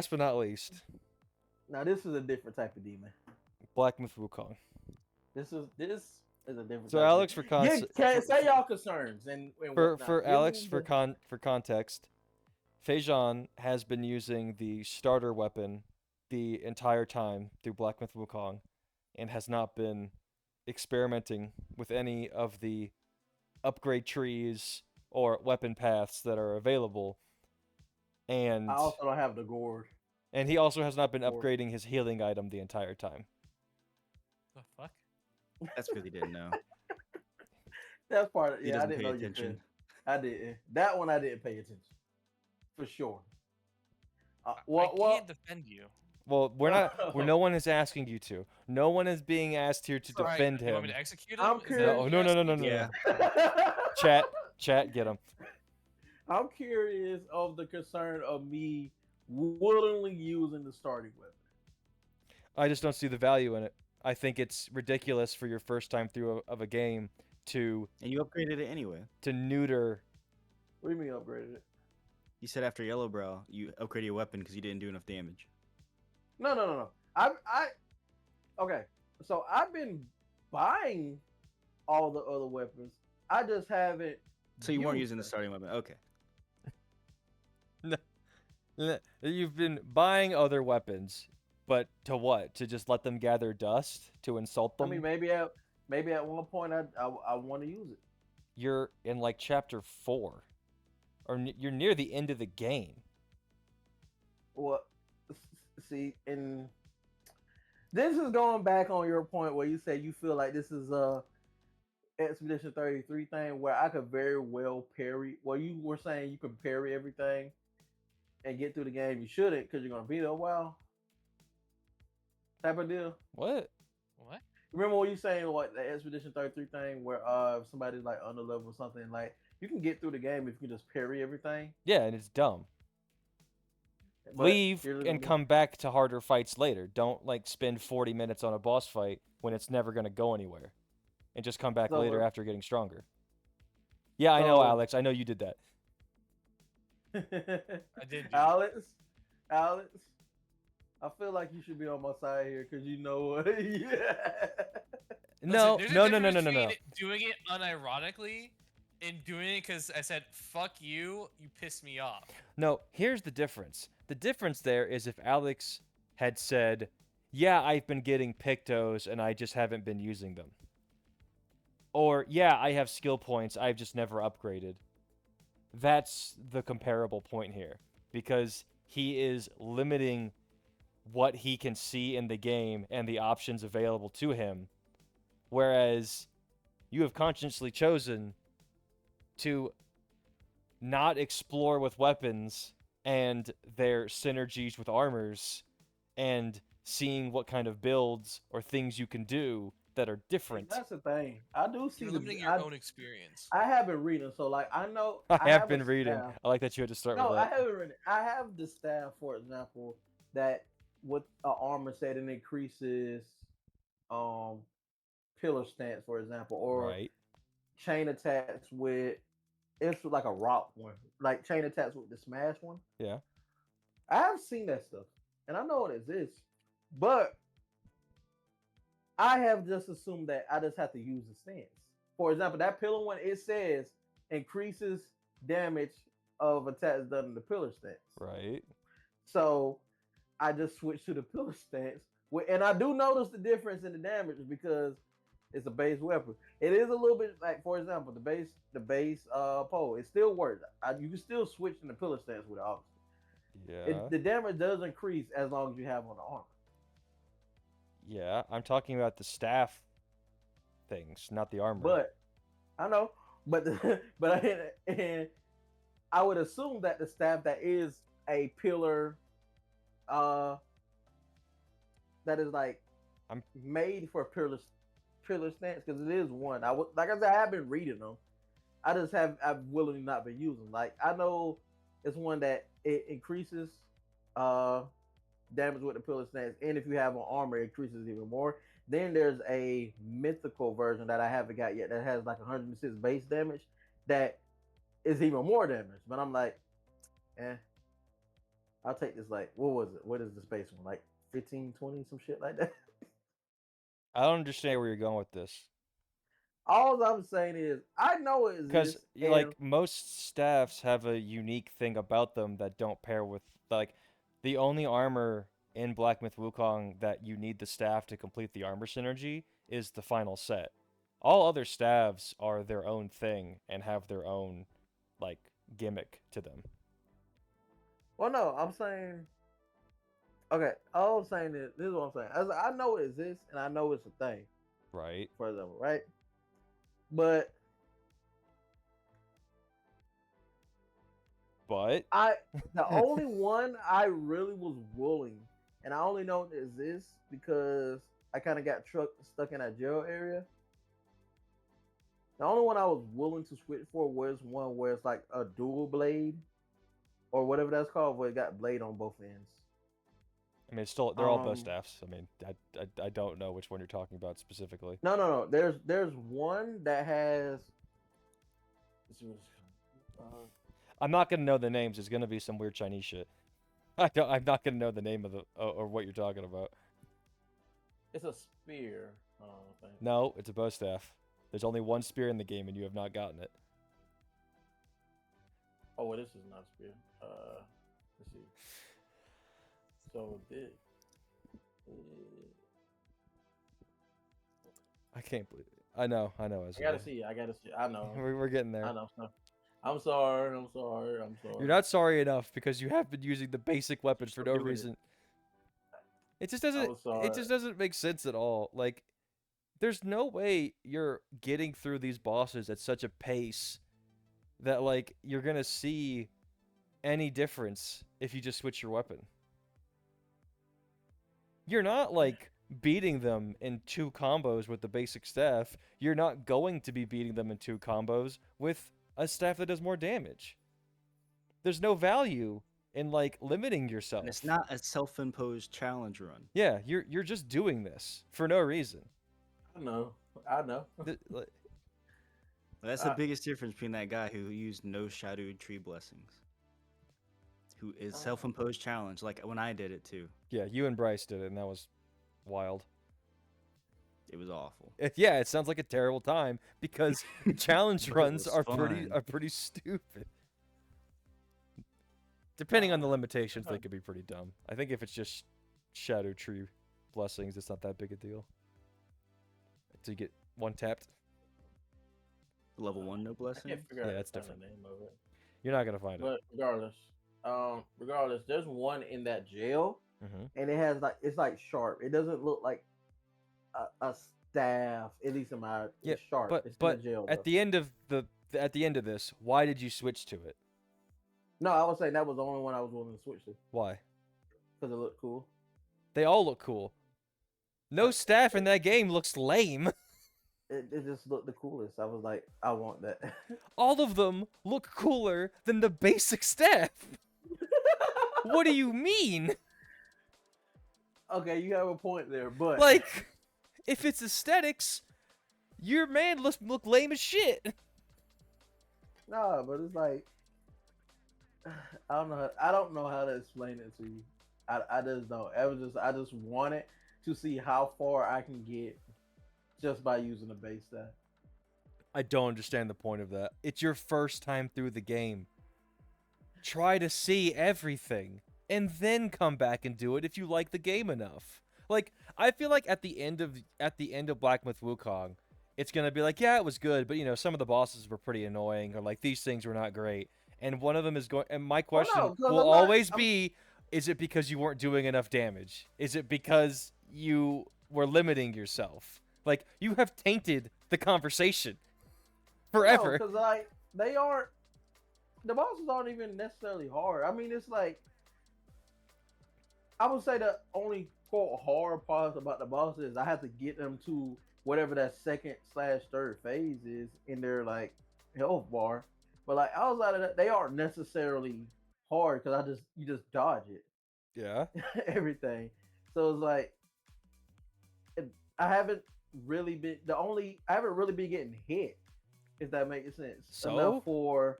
Speaker 1: but not least,
Speaker 2: Now this is a different type of demon.
Speaker 1: Black Myth Wukong.
Speaker 2: This is a different.
Speaker 1: So
Speaker 2: type
Speaker 1: Alex,
Speaker 2: of...
Speaker 1: for
Speaker 2: say y'all concerns and whatnot.
Speaker 1: for
Speaker 2: Give
Speaker 1: Alex
Speaker 2: me
Speaker 1: for context, Fajon has been using the starter weapon the entire time through Black Myth Wukong, and has not been experimenting with any of the upgrade trees or weapon paths that are available. And
Speaker 2: I also don't have the gourd.
Speaker 1: and he also has not been upgrading his healing item the entire time.
Speaker 3: The fuck?
Speaker 4: That's because he didn't know.
Speaker 2: That's part of
Speaker 4: He
Speaker 2: I
Speaker 4: doesn't
Speaker 2: didn't
Speaker 4: pay
Speaker 2: know
Speaker 4: attention.
Speaker 2: you could. I didn't. That one I didn't pay attention. For sure.
Speaker 3: I
Speaker 2: Well,
Speaker 3: can't defend you.
Speaker 1: Well, we're not. No one is asking you to. No one is being asked here to
Speaker 3: Sorry,
Speaker 1: defend
Speaker 3: you
Speaker 1: him.
Speaker 3: want me to execute him?
Speaker 2: I'm
Speaker 3: Is that
Speaker 2: curious.
Speaker 3: what
Speaker 1: No,
Speaker 3: you're
Speaker 1: no, no,
Speaker 3: asking?
Speaker 1: no, no,
Speaker 4: Yeah.
Speaker 1: no. Chat, get him.
Speaker 2: I'm curious of the concern of me willingly using the starting weapon.
Speaker 1: I just don't see the value in it. I think it's ridiculous for your first time through of a game to
Speaker 4: And you upgraded it anyway.
Speaker 1: neuter.
Speaker 2: What do you mean upgraded it?
Speaker 4: You said after Yellowbrow, you upgraded your weapon because you didn't do enough damage.
Speaker 2: No. Okay. So I've been buying all the other weapons. I just haven't.
Speaker 4: So you weren't
Speaker 2: used
Speaker 4: using the
Speaker 2: them.
Speaker 4: starting weapon. Okay.
Speaker 1: You've been buying other weapons, but to what? To just let them gather dust? To insult
Speaker 2: I
Speaker 1: them?
Speaker 2: mean, maybe at one point I want to use it.
Speaker 1: You're in like chapter 4, or you're near the end of the game.
Speaker 2: Well, see, and this is going back on your point where you say you feel like this is a Expedition 33 thing where I could very well parry. Well, you were saying you could parry everything and get through the game. You shouldn't, because you're gonna be there a while. Type of deal.
Speaker 1: What?
Speaker 3: What?
Speaker 2: Remember when you saying what the Expedition 33 thing where if somebody's like under level or something, like you can get through the game if you can just parry everything.
Speaker 1: Yeah, and it's dumb.
Speaker 2: But
Speaker 1: Leave
Speaker 2: here's
Speaker 1: and
Speaker 2: the-
Speaker 1: come back to harder fights later. Don't like spend 40 minutes on a boss fight when it's never going to go anywhere. And just come back
Speaker 2: So,
Speaker 1: later after getting stronger. Yeah, I know,
Speaker 2: so-
Speaker 1: Alex. I know you did that.
Speaker 3: I did.
Speaker 2: Alex, I feel like you should be on my side here because you know yeah.
Speaker 1: No,
Speaker 3: Listen,
Speaker 1: no,
Speaker 3: there's
Speaker 1: no,
Speaker 3: a
Speaker 1: no, no,
Speaker 3: difference
Speaker 1: no, no.
Speaker 3: between Doing it unironically and doing it because I said, fuck you, you pissed me off.
Speaker 1: No, here's the difference. The difference there is if Alex had said, yeah, I've been getting Pictos and I just haven't been using them. Or, yeah, I have skill points, I've just never upgraded. That's the comparable point here. Because he is limiting what he can see in the game and the options available to him. Whereas you have consciously chosen to not explore with weapons and their synergies with armors and seeing what kind of builds or things you can do that are
Speaker 2: See,
Speaker 1: different.
Speaker 2: that's the thing. I do see
Speaker 3: You're
Speaker 2: the.
Speaker 3: limiting your own experience.
Speaker 2: I have been reading, so like I know
Speaker 1: I
Speaker 2: I
Speaker 1: have
Speaker 2: have a
Speaker 1: been reading.
Speaker 2: staff.
Speaker 1: I like that you had to start
Speaker 2: No,
Speaker 1: with
Speaker 2: I
Speaker 1: that.
Speaker 2: haven't read it. I have the staff, for example, that with a armor set and increases um pillar stance, for example, or
Speaker 1: Right.
Speaker 2: chain attacks with it's like a rock one, like chain attacks with the smash one.
Speaker 1: Yeah.
Speaker 2: I have seen that stuff, and I know it exists, but I have just assumed that I just have to use the stance. For example, that pillar one it says increases damage of attacks done in the pillar stance.
Speaker 1: Right.
Speaker 2: So I just switched to the pillar stance, and I do notice the difference in the damage because it's a base weapon. It is a little bit like, for example, the base pole. It still works. You can still switch in the pillar stance with it. Obviously,
Speaker 1: Yeah.
Speaker 2: the damage does increase as long as you have on the armor.
Speaker 1: Yeah. I'm talking about the staff things, not the armor.
Speaker 2: But I know, but and I would assume that the staff that is a pillar, uh, that is like
Speaker 1: I'm
Speaker 2: made for pillar stance because it is one. Like I said, I have been reading them. I've willingly not been using. Like I know it's one that it increases uh damage with the pillar stance, and if you have an armor, it increases even more. Then there's a mythical version that I haven't got yet that has like 106 base damage that is even more damage. But I'm like, eh, I'll take this. Like, what was it? What is the space one? Like 15, 20, some shit like that.
Speaker 1: I don't understand where you're going with this.
Speaker 2: All I'm saying is I know it
Speaker 1: Because
Speaker 2: exists, and
Speaker 1: like most staffs have a unique thing about them that don't pair with like the only armor in Black Myth Wukong that you need the staff to complete the armor synergy is the final set. All other staves are their own thing and have their own like gimmick to them.
Speaker 2: well, no, I'm saying okay. All I'm saying is this is what I'm saying. I know it exists, and I know it's a thing,
Speaker 1: Right?
Speaker 2: for example, right? But
Speaker 1: But
Speaker 2: the only one I really was willing, and I only know it exists because I kind of got stuck in that jail area. The only one I was willing to switch for was one where it's like a dual blade or whatever that's called, where it got blade on both ends.
Speaker 1: I mean, it's still they're all bow
Speaker 2: Um,
Speaker 1: staffs. I mean, I don't know which one you're talking about specifically.
Speaker 2: no. There's one that has. Let's see what it's called.
Speaker 1: I'm not gonna know the names. It's gonna be some weird Chinese shit. I'm not gonna know the name of the or what you're talking about.
Speaker 2: It's a spear. Thing.
Speaker 1: No, it's a bow staff. There's only one spear in the game, and you have not gotten it.
Speaker 2: Oh, well, this is not a spear. Let's see. So this.
Speaker 1: I can't believe it. I know.
Speaker 2: I gotta see. I know.
Speaker 1: We're getting there.
Speaker 2: I know. I'm sorry.
Speaker 1: You're not sorry enough because you have been using the basic weapons for
Speaker 2: I'm
Speaker 1: no
Speaker 2: doing it.
Speaker 1: reason. It just
Speaker 2: I
Speaker 1: doesn't.
Speaker 2: was sorry.
Speaker 1: It just doesn't make sense at all. Like, there's no way you're getting through these bosses at such a pace that like you're gonna see any difference if you just switch your weapon. You're not like beating them in 2 combos with the basic staff. You're not going to be beating them in 2 combos with a staff that does more damage. There's no value in like limiting yourself.
Speaker 4: And it's not a self-imposed challenge run.
Speaker 1: Yeah, you're just doing this for no reason.
Speaker 2: I know.
Speaker 4: That's the biggest difference between that guy who used no shadowed tree blessings, who is self-imposed challenge, like when I did it too.
Speaker 1: Yeah, you and Bryce did it, and that was wild.
Speaker 4: It was awful.
Speaker 1: Yeah, it sounds like a terrible time because challenge
Speaker 4: But it
Speaker 1: runs
Speaker 4: was
Speaker 1: are
Speaker 4: fun.
Speaker 1: pretty stupid. Depending on the limitations, they could be pretty dumb. I think if it's just shadow tree blessings, it's not that big a deal. To get one tapped.
Speaker 4: Level 1 no
Speaker 2: I
Speaker 4: blessing.
Speaker 2: can't figure
Speaker 1: Yeah,
Speaker 2: out
Speaker 1: that's
Speaker 2: the
Speaker 1: different.
Speaker 2: name of it.
Speaker 1: You're not gonna find it.
Speaker 2: But regardless, there's one in that jail,
Speaker 1: Hmm.
Speaker 2: and it has like it's like sharp. It doesn't look like a staff. At least in my,
Speaker 1: Yeah,
Speaker 2: it's sharp.
Speaker 1: but
Speaker 2: It's in the
Speaker 1: but
Speaker 2: jail
Speaker 1: at
Speaker 2: though.
Speaker 1: the end of at the end of this, why did you switch to it?
Speaker 2: No, I was saying that was the only one I was willing to switch to
Speaker 1: Why?
Speaker 2: because it looked cool.
Speaker 1: They all look cool. No staff in that game looks lame.
Speaker 2: It just looked the coolest. I was like, I want that.
Speaker 1: All of them look cooler than the basic staff. What do you mean?
Speaker 2: Okay, you have a point there, but
Speaker 1: Like, if it's aesthetics, your man look lame as shit.
Speaker 2: nah, but it's like I don't know. I don't know how to explain it to you. I just don't. I just wanted to see how far I can get just by using the base staff.
Speaker 1: I don't understand the point of that. It's your first time through the game. Try to see everything and then come back and do it if you like the game enough. Like, I feel like at the end of Black Myth Wukong, it's gonna be like, yeah, it was good, but you know, some of the bosses were pretty annoying, or like these things were not great. And one of them is going. And my question
Speaker 2: no, 'cause
Speaker 1: will
Speaker 2: I'm not-
Speaker 1: always
Speaker 2: I'm-
Speaker 1: be: is it because you weren't doing enough damage? Is it because you were limiting yourself? Like, you have tainted the conversation forever.
Speaker 2: because like they aren't. The bosses aren't even necessarily hard. I mean, it's like I would say the only quote hard part about the bosses is I have to get them to whatever that second/third phase is in their like health bar. But like outside of that, they aren't necessarily hard because you just dodge it
Speaker 1: Yeah.
Speaker 2: everything. So it's like I haven't really been I haven't really been getting hit, if that makes sense.
Speaker 1: So?
Speaker 2: Enough for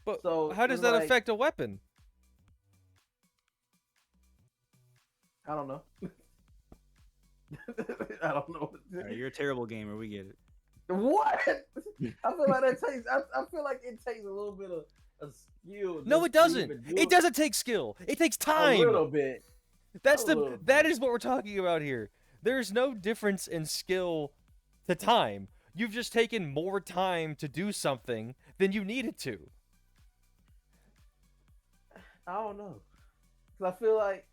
Speaker 1: But
Speaker 2: so
Speaker 1: how does
Speaker 2: it's
Speaker 1: that
Speaker 2: like,
Speaker 1: affect a weapon?
Speaker 2: I don't know. I don't know.
Speaker 4: All right, you're a terrible gamer. We get it.
Speaker 2: What? I feel like that takes. I feel like it takes a little bit of skill.
Speaker 1: No,
Speaker 2: just
Speaker 1: it
Speaker 2: to
Speaker 1: doesn't.
Speaker 2: even do
Speaker 1: It doesn't take skill. It takes
Speaker 2: A
Speaker 1: time.
Speaker 2: little bit.
Speaker 1: That's
Speaker 2: a
Speaker 1: the
Speaker 2: little
Speaker 1: that
Speaker 2: bit.
Speaker 1: is what we're talking about here. There's no difference in skill to time. You've just taken more time to do something than you needed to.
Speaker 2: I don't know. Cause I feel like,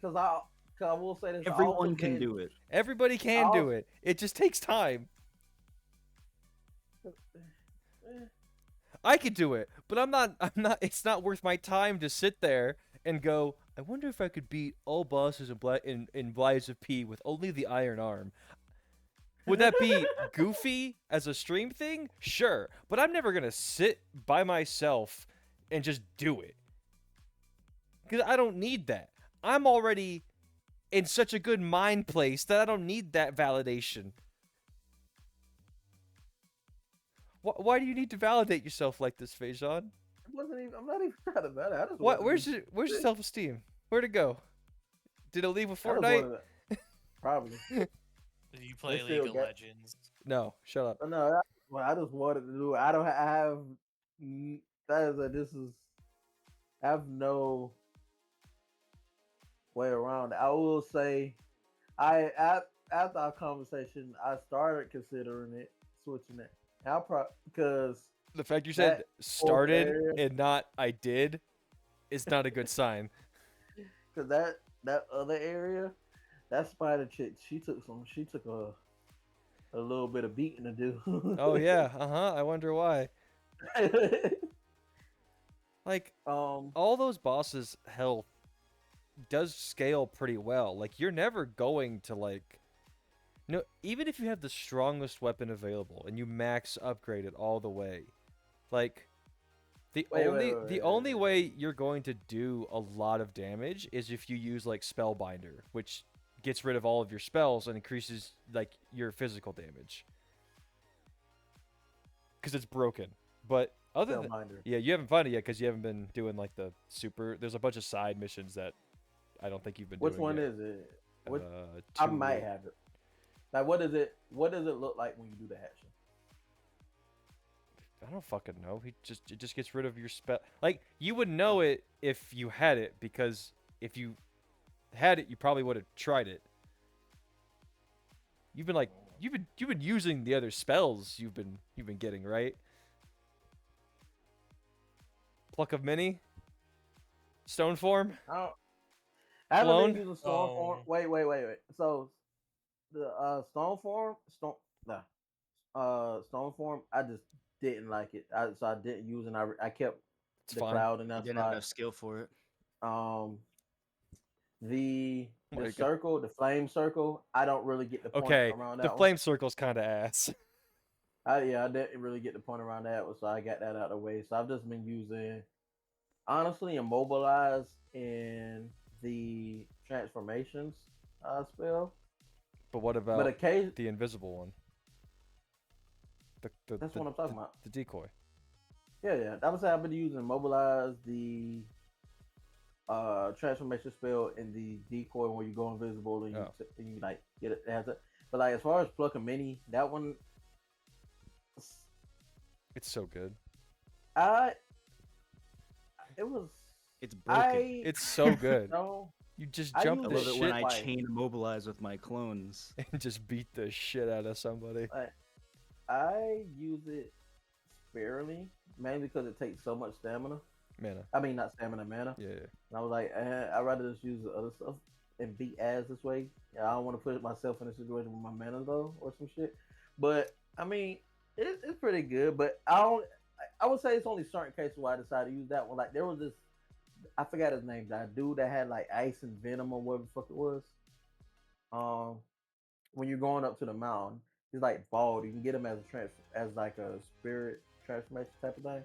Speaker 2: cause I will say this.
Speaker 4: Everyone can do it.
Speaker 1: Everybody can
Speaker 2: I'll-
Speaker 1: do it. It just takes time. I could do it, but I'm not it's not worth my time to sit there and go, I wonder if I could beat all bosses in Blades of P with only the iron arm. Would that be goofy as a stream thing? Sure, but I'm never going to sit by myself and just do it. Cuz I don't need that. I'm already in such a good mind place that I don't need that validation. Why do you need to validate yourself like this, Fajon?
Speaker 2: It wasn't even. I'm not even trying to bet it. I just
Speaker 1: What?
Speaker 2: wanted to-
Speaker 1: Where's your self-esteem? Where'd it go? Did it leave with
Speaker 2: I just
Speaker 1: Fortnite?
Speaker 2: wanted to- Probably.
Speaker 3: Did you play
Speaker 2: still
Speaker 3: League of
Speaker 2: got-
Speaker 3: Legends?
Speaker 1: No, shut up.
Speaker 2: But no, I just wanted to do it. I don't. I have. That is a. This is. I have no way around it. I will say, after our conversation, I started considering it, switching it. I'll because
Speaker 1: The fact you said started
Speaker 2: area-
Speaker 1: and not I did is not a good sign.
Speaker 2: that other area, that spider chick, she took a little bit of beating to do.
Speaker 1: Oh yeah, I wonder why. Like all those bosses' health does scale pretty well. Like you're never going to like no, even if you have the strongest weapon available and you max upgrade it all the way, like the only way you're going to do a lot of damage is if you use like Spellbinder, which gets rid of all of your spells and increases like your physical damage. Cuz it's broken. But other than
Speaker 2: Spellbinder.
Speaker 1: yeah, you haven't found it yet because you haven't been doing like the super. There's a bunch of side missions that I don't think you've been
Speaker 2: Which
Speaker 1: doing.
Speaker 2: one
Speaker 1: yet.
Speaker 2: is it? Which,
Speaker 1: Uh,
Speaker 2: I
Speaker 1: two-
Speaker 2: might have it. Like, what does it look like when you do the action?
Speaker 1: I don't fucking know. It just gets rid of your spell. Like you would know it if you had it because if you had it, you probably would have tried it. You've been using the other spells you've been getting, right? Pluck of Mini? Stone form?
Speaker 2: I haven't
Speaker 1: Clone?
Speaker 2: been using storm form.
Speaker 3: Oh.
Speaker 2: Wait. So the stone form, nah, stone form, I just didn't like it. So I didn't use it. And I kept
Speaker 1: It's
Speaker 2: the
Speaker 1: fine.
Speaker 2: cloud in
Speaker 4: You
Speaker 2: that
Speaker 4: didn't have
Speaker 2: spot.
Speaker 4: enough skill for it.
Speaker 2: The
Speaker 1: Like,
Speaker 2: circle, the flame circle, I don't really get the point
Speaker 1: okay,
Speaker 2: around
Speaker 1: the
Speaker 2: that one.
Speaker 1: flame circle's kind of ass.
Speaker 2: I didn't really get the point around that one, so I got that out of the way. So I've just been using, honestly, immobilize in the transformations spell.
Speaker 1: But what
Speaker 2: But
Speaker 1: about
Speaker 2: occasion,
Speaker 1: the invisible one?
Speaker 2: that's what I'm talking about.
Speaker 1: The decoy.
Speaker 2: Yeah. I would say I've been using immobilize, the transformation spell, and the decoy when you go invisible and
Speaker 1: Oh.
Speaker 2: and you like get it. It has it. But like as far as pluck a mini, that one,
Speaker 1: It's so good.
Speaker 2: it was.
Speaker 4: It's broken.
Speaker 1: It's so good.
Speaker 2: No,
Speaker 1: You just
Speaker 2: I
Speaker 1: jump
Speaker 4: I
Speaker 2: used
Speaker 1: the
Speaker 4: love
Speaker 2: it
Speaker 4: it when
Speaker 1: shit
Speaker 4: I
Speaker 2: twice.
Speaker 4: chain immobilize with my clones.
Speaker 1: and just beat the shit out of somebody.
Speaker 2: I use it sparingly, mainly because it takes so much stamina.
Speaker 1: Mana.
Speaker 2: I mean, not stamina, mana.
Speaker 1: Yeah.
Speaker 2: And I was like, I'd rather just use the other stuff and beat ass this way. Yeah, I don't want to put myself in a situation with my mana though, or some shit. But I mean, it's pretty good. But I would say it's only certain cases where I decided to use that one. Like there was this, I forgot his name, that dude that had like ice and venom or whatever the fuck it was. Um, when you're going up to the mountain, he's like bald. You can get him as like a spirit transformation type of thing.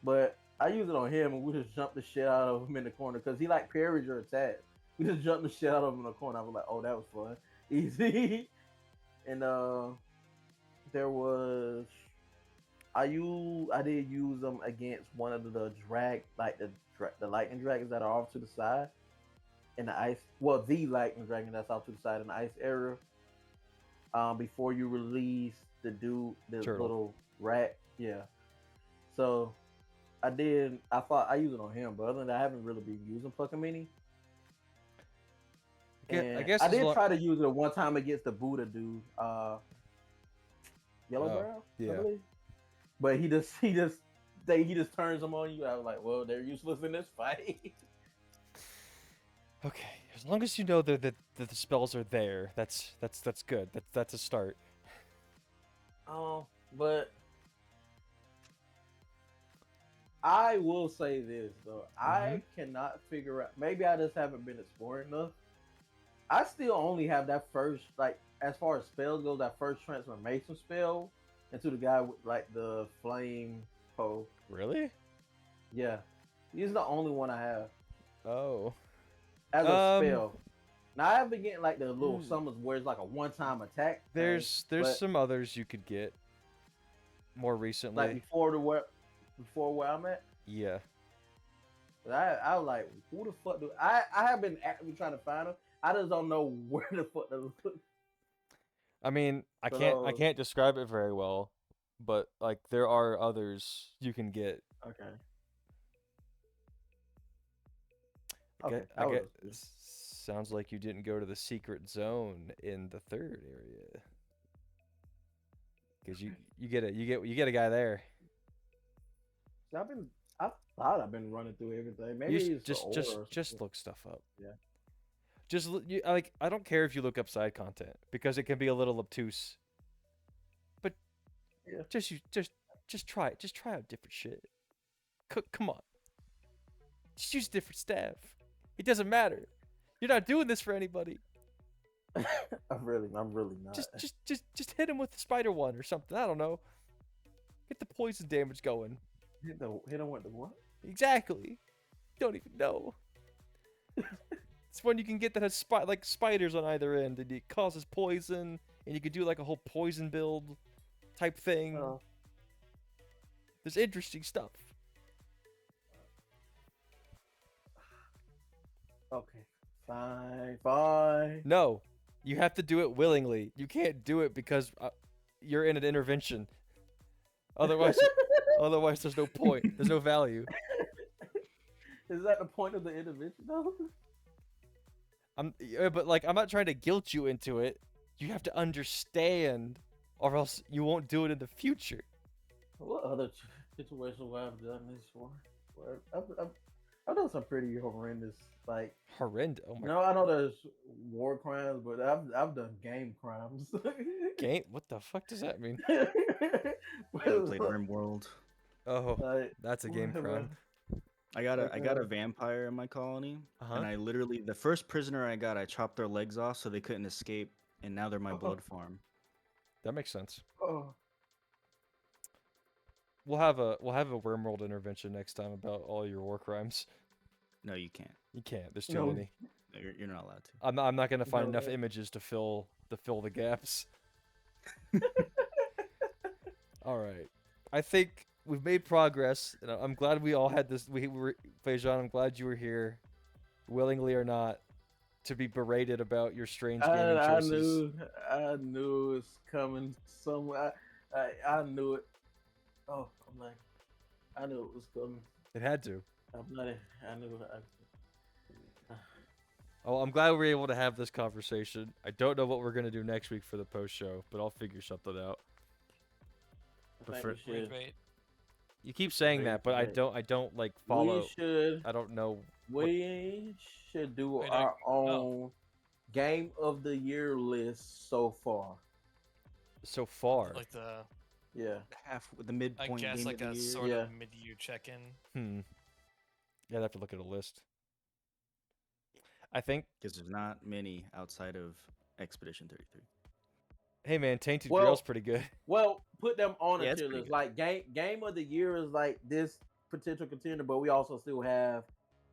Speaker 2: But I use it on him, and we just jumped the shit out of him in the corner because he like parries your attack. We just jumped the shit out of him in the corner. I was like, oh, that was fun, easy. And there was I did use them against one of the the lightning dragons that are off to the side in the ice. Well, the lightning dragon that's off to the side in the ice area. Before you release the
Speaker 1: Turtle.
Speaker 2: little rat, yeah. So I thought I use it on him, but other than that, I haven't really been using Pluck a Mini.
Speaker 1: I guess
Speaker 2: I
Speaker 1: as
Speaker 2: did
Speaker 1: lo-
Speaker 2: try to use it one time against the Buddha dude, Yellow
Speaker 1: Oh,
Speaker 2: Brown,
Speaker 1: yeah.
Speaker 2: I believe. But he just turns them on you. I was like, well, they're useless in this fight.
Speaker 1: Okay. As long as you know that the spells are there, that's good. That's a start.
Speaker 2: But I will say this though, I cannot figure out. Maybe I just haven't been exploring enough. I still only have that first, like, as far as spells go, that first transformation spell into the guy with like the flame pole.
Speaker 1: Really?
Speaker 2: Yeah, he's the only one I have
Speaker 1: Oh.
Speaker 2: as a
Speaker 1: Um,
Speaker 2: spell. Now I have been getting like the little
Speaker 1: Hmm.
Speaker 2: summons where it's like a one-time attack.
Speaker 1: There's
Speaker 2: but-
Speaker 1: some others you could get more recently.
Speaker 2: like before where I'm at.
Speaker 1: Yeah.
Speaker 2: But I was like, who the fuck do I have been actively trying to find them. I just don't know where the fuck to look.
Speaker 1: I mean, I
Speaker 2: So-
Speaker 1: can't describe it very well, but like there are others you can get.
Speaker 2: Okay.
Speaker 1: I
Speaker 2: Okay,
Speaker 1: get,
Speaker 2: that was good.
Speaker 1: sounds like you didn't go to the secret zone in the third area. Cuz you get a guy there.
Speaker 2: See, I thought I've been running through everything. Maybe
Speaker 1: You
Speaker 2: it's the order or
Speaker 1: just
Speaker 2: something.
Speaker 1: look stuff up.
Speaker 2: Yeah.
Speaker 1: Just like I don't care if you look up side content because it can be a little obtuse. But
Speaker 2: Yeah.
Speaker 1: just try it. Just try out different shit. Come on. Just use different staff. It doesn't matter. You're not doing this for anybody.
Speaker 2: I'm really not.
Speaker 1: Just hit him with the spider one or something. I don't know. Get the poison damage going.
Speaker 2: hit him with the what?
Speaker 1: Exactly. Don't even know. It's one you can get that has like spiders on either end, and it causes poison, and you could do like a whole poison build type thing.
Speaker 2: Oh.
Speaker 1: There's interesting stuff.
Speaker 2: Okay. Fine.
Speaker 1: No, you have to do it willingly. You can't do it because you're in an intervention. Otherwise, there's no point. There's no value.
Speaker 2: Is that the point of the intervention though?
Speaker 1: But like, I'm not trying to guilt you into it. You have to understand, or else you won't do it in the future.
Speaker 2: What other situation would I have done this for? Well, I've done some pretty horrendous, like,
Speaker 1: Horrendous. Oh my
Speaker 2: no, I know there's war crimes, but I've done game crimes.
Speaker 1: game. What the fuck does that mean?
Speaker 4: I haven't played RimWorld.
Speaker 1: Oh,
Speaker 2: Like,
Speaker 1: that's a game crime.
Speaker 4: I got
Speaker 2: Like,
Speaker 4: a vampire in my colony,
Speaker 1: Uh-huh.
Speaker 4: and I literally the first prisoner I got, I chopped their legs off so they couldn't escape, and now they're my blood farm.
Speaker 1: That makes sense.
Speaker 2: oh,
Speaker 1: We'll have a Wormworld intervention next time about all your war crimes.
Speaker 4: No, you can't.
Speaker 1: You can't. There's too
Speaker 2: No.
Speaker 1: many.
Speaker 4: No, you're not allowed to.
Speaker 1: I'm not gonna find
Speaker 2: No,
Speaker 1: enough
Speaker 2: no.
Speaker 1: images to fill the gaps. All right. I think we've made progress, and I'm glad we all had this. We were Fajon. I'm glad you were here, willingly or not, to be berated about your strange gaming
Speaker 2: I
Speaker 1: choices.
Speaker 2: knew it's coming somewhere. I knew it. Oh, I'm like, I knew it was coming.
Speaker 1: It had to.
Speaker 2: I'm not. I knew.
Speaker 1: Oh, I'm glad we were able to have this conversation. I don't know what we're gonna do next week for the post show, but I'll figure something out.
Speaker 2: I
Speaker 1: But
Speaker 2: think
Speaker 1: for-
Speaker 2: we should.
Speaker 3: Rebate.
Speaker 1: You keep saying
Speaker 2: Wait,
Speaker 1: that, but
Speaker 2: wait.
Speaker 1: I don't like follow.
Speaker 2: We should.
Speaker 1: I don't know.
Speaker 2: We should do
Speaker 3: Wait,
Speaker 2: our
Speaker 3: oh.
Speaker 2: own game of the year list so far.
Speaker 1: So far.
Speaker 3: Like the,
Speaker 2: Yeah.
Speaker 4: The
Speaker 3: I
Speaker 4: midpoint
Speaker 3: guess
Speaker 4: game
Speaker 3: like
Speaker 4: of
Speaker 3: a
Speaker 4: the year.
Speaker 3: sort
Speaker 2: Yeah.
Speaker 3: of mid-year check-in.
Speaker 1: Yeah, I'd have to look at a list. I think.
Speaker 4: Because there's not many outside of Expedition 33.
Speaker 1: Hey man, Tainted
Speaker 2: Well-
Speaker 1: Grail's pretty good.
Speaker 2: Well, put them on
Speaker 4: Yeah,
Speaker 2: a
Speaker 4: it's
Speaker 2: tier
Speaker 4: pretty
Speaker 2: list.
Speaker 4: good.
Speaker 2: Like game of the year is like this potential contender, but we also still have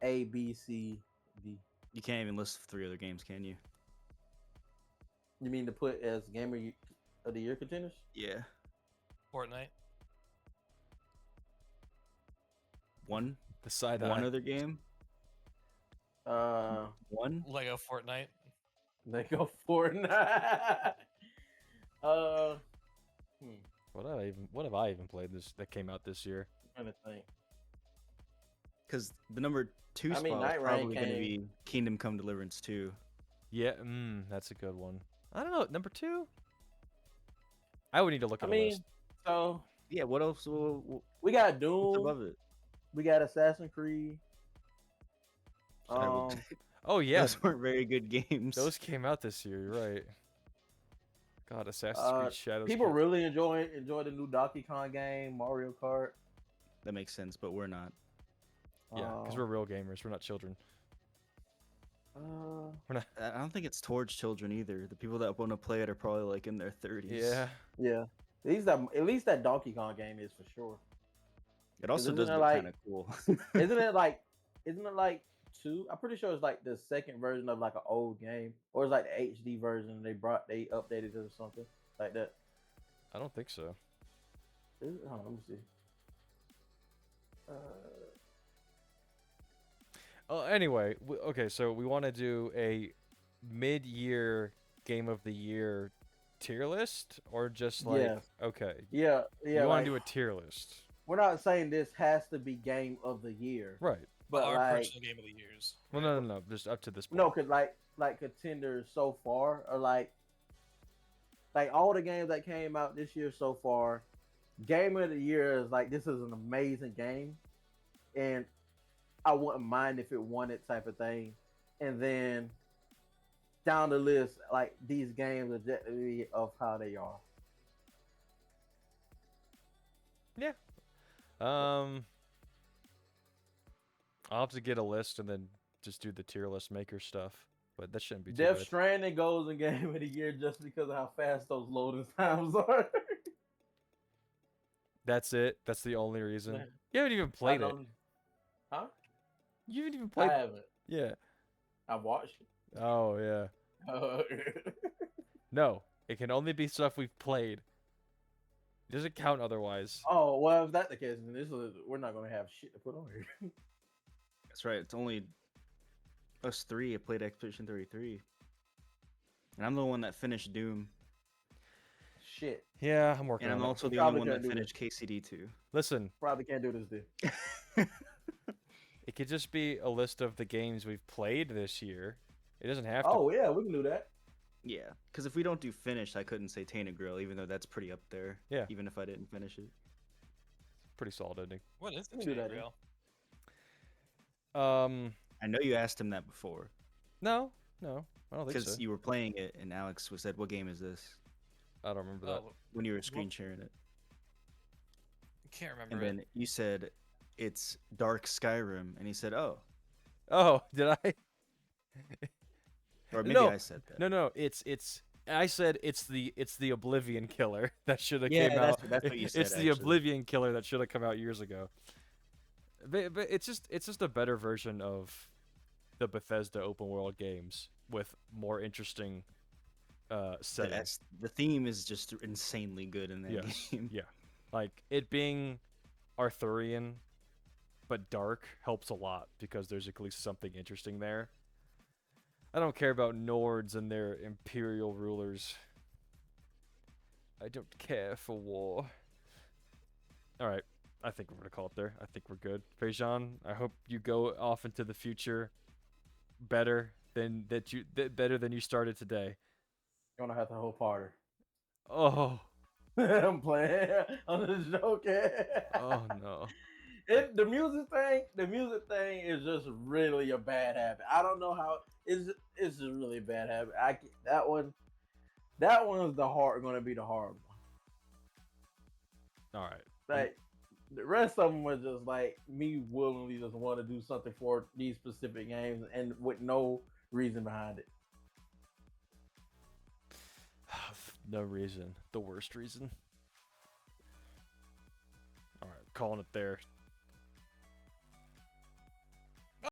Speaker 2: A, B, C, D.
Speaker 4: You can't even list 3 other games, can you?
Speaker 2: You mean to put as game of the year contenders?
Speaker 4: Yeah.
Speaker 3: Fortnite.
Speaker 4: One
Speaker 1: The side
Speaker 4: one
Speaker 1: eye.
Speaker 4: other game? One?
Speaker 3: Lego Fortnite.
Speaker 2: They go Fortnite.
Speaker 1: What have I even played this that came out this year?
Speaker 2: I'm trying to think.
Speaker 4: Because the number 2
Speaker 2: I
Speaker 4: spot
Speaker 2: mean,
Speaker 4: is
Speaker 2: Night Rain
Speaker 4: probably going to
Speaker 2: came-
Speaker 4: be Kingdom Come Deliverance 2.
Speaker 1: Yeah, that's a good one. I don't know, number 2? I would need to look
Speaker 2: I
Speaker 1: at a
Speaker 2: mean,
Speaker 1: list.
Speaker 2: so
Speaker 4: Yeah, what else? What's
Speaker 2: we got Doom.
Speaker 4: above it?
Speaker 2: We got Assassin's Creed.
Speaker 4: Sorry,
Speaker 1: Oh yeah,
Speaker 4: Those weren't very good games.
Speaker 1: those came out this year. You're right. God, Assassin's Creed Shadows.
Speaker 2: People
Speaker 1: came-
Speaker 2: really enjoy the new Donkey Kong game, Mario Kart.
Speaker 4: That makes sense, but we're not.
Speaker 1: Yeah, because we're real gamers. We're not children. We're not.
Speaker 4: I don't think it's towards children either. The people that want to play it are probably like in their 30s.
Speaker 1: Yeah.
Speaker 2: yeah. At least that Donkey Kong game is for sure.
Speaker 4: It also
Speaker 2: Isn't
Speaker 4: does
Speaker 2: it
Speaker 4: look
Speaker 2: like-
Speaker 4: kind of cool.
Speaker 2: Isn't it like two? I'm pretty sure it's like the second version of like an old game, or it's like the HD version they updated it or something like that.
Speaker 1: I don't think so.
Speaker 2: Hold on, let me see.
Speaker 1: Oh, anyway, okay. So we want to do a mid-year game of the year tier list, or just like
Speaker 2: Yeah.
Speaker 1: okay.
Speaker 2: Yeah, yeah.
Speaker 1: You want
Speaker 2: like,
Speaker 1: to do a tier list,
Speaker 2: we're not saying this has to be game of the year,
Speaker 1: right?
Speaker 2: but
Speaker 3: our
Speaker 2: like
Speaker 3: personal game of the years.
Speaker 1: Well, no. Just up to this point.
Speaker 2: no, cause like contenders so far are like all the games that came out this year so far. Game of the year is like, this is an amazing game, and I wouldn't mind if it won it type of thing. And then down the list, like these games are definitely of how they are.
Speaker 1: I'll have to get a list and then just do the tier list maker stuff, but that shouldn't be too
Speaker 2: Death
Speaker 1: bad.
Speaker 2: Stranding goes in game of the year just because of how fast those loading times are.
Speaker 1: That's it. That's the only reason.
Speaker 2: Man,
Speaker 1: You haven't even played
Speaker 2: I
Speaker 1: it.
Speaker 2: don't- Huh?
Speaker 1: You haven't even
Speaker 2: I
Speaker 1: played.
Speaker 2: haven't.
Speaker 1: Yeah.
Speaker 2: I watched it.
Speaker 1: Oh yeah. No, it can only be stuff we've played. It doesn't count otherwise.
Speaker 2: Oh well, if that's the case, then we're not gonna have shit to put on here.
Speaker 4: That's right. It's only us 3 that played Expedition 33. And I'm the one that finished Doom.
Speaker 2: Shit,
Speaker 1: Yeah, I'm working
Speaker 4: And I'm
Speaker 1: on it.
Speaker 4: also the
Speaker 2: Probably
Speaker 4: only one
Speaker 2: couldn't
Speaker 4: that
Speaker 2: do
Speaker 4: finished KCD 2.
Speaker 1: Listen,
Speaker 2: probably can't do this then.
Speaker 1: it could just be a list of the games we've played this year. It doesn't have to.
Speaker 2: Oh yeah, we can do that.
Speaker 4: Yeah, because if we don't do finished, I couldn't say Tainted Grail, even though that's pretty up there.
Speaker 1: Yeah.
Speaker 4: Even if I didn't finish it.
Speaker 1: Pretty solid ending.
Speaker 3: What is the
Speaker 2: We can do
Speaker 3: Tainted
Speaker 2: that,
Speaker 3: Grail?
Speaker 4: I know you asked him that before
Speaker 1: No, no, I don't think so.
Speaker 4: because you were playing it, and Alex said, "What game is this?"
Speaker 1: I don't remember that.
Speaker 3: Oh,
Speaker 4: When you were screen sharing it,
Speaker 3: I can't remember
Speaker 4: and
Speaker 3: it.
Speaker 4: then you said, "It's Dark Skyrim," and he said, "Oh,"
Speaker 1: Oh, did I?
Speaker 4: or maybe
Speaker 1: No,
Speaker 4: I said that.
Speaker 1: no. It's. I said it's the Oblivion Killer that should have
Speaker 4: Yeah,
Speaker 1: came out.
Speaker 4: that's what you said.
Speaker 1: It's the
Speaker 4: Actually,
Speaker 1: Oblivion Killer that should have come out years ago. But it's just a better version of the Bethesda open world games with more interesting setting.
Speaker 4: the theme is just insanely good in that
Speaker 1: Yes,
Speaker 4: game.
Speaker 1: yeah, like it being Arthurian but dark helps a lot because there's at least something interesting there. I don't care about Nords and their imperial rulers. I don't care for war. All right, I think we're gonna call it there. I think we're good. Fajon, I hope you go off into the future better better than you started today.
Speaker 2: You're gonna have to hold harder.
Speaker 1: Oh,
Speaker 2: I'm playing. I'm just joking.
Speaker 1: oh no.
Speaker 2: The music thing is just really a bad habit. I don't know how. It's just really a bad habit. That one is gonna be the hard one.
Speaker 1: All right.
Speaker 2: Like the rest of them was just like me willingly just want to do something for these specific games and with no reason behind it.
Speaker 1: No reason. The worst reason. All right, calling it there.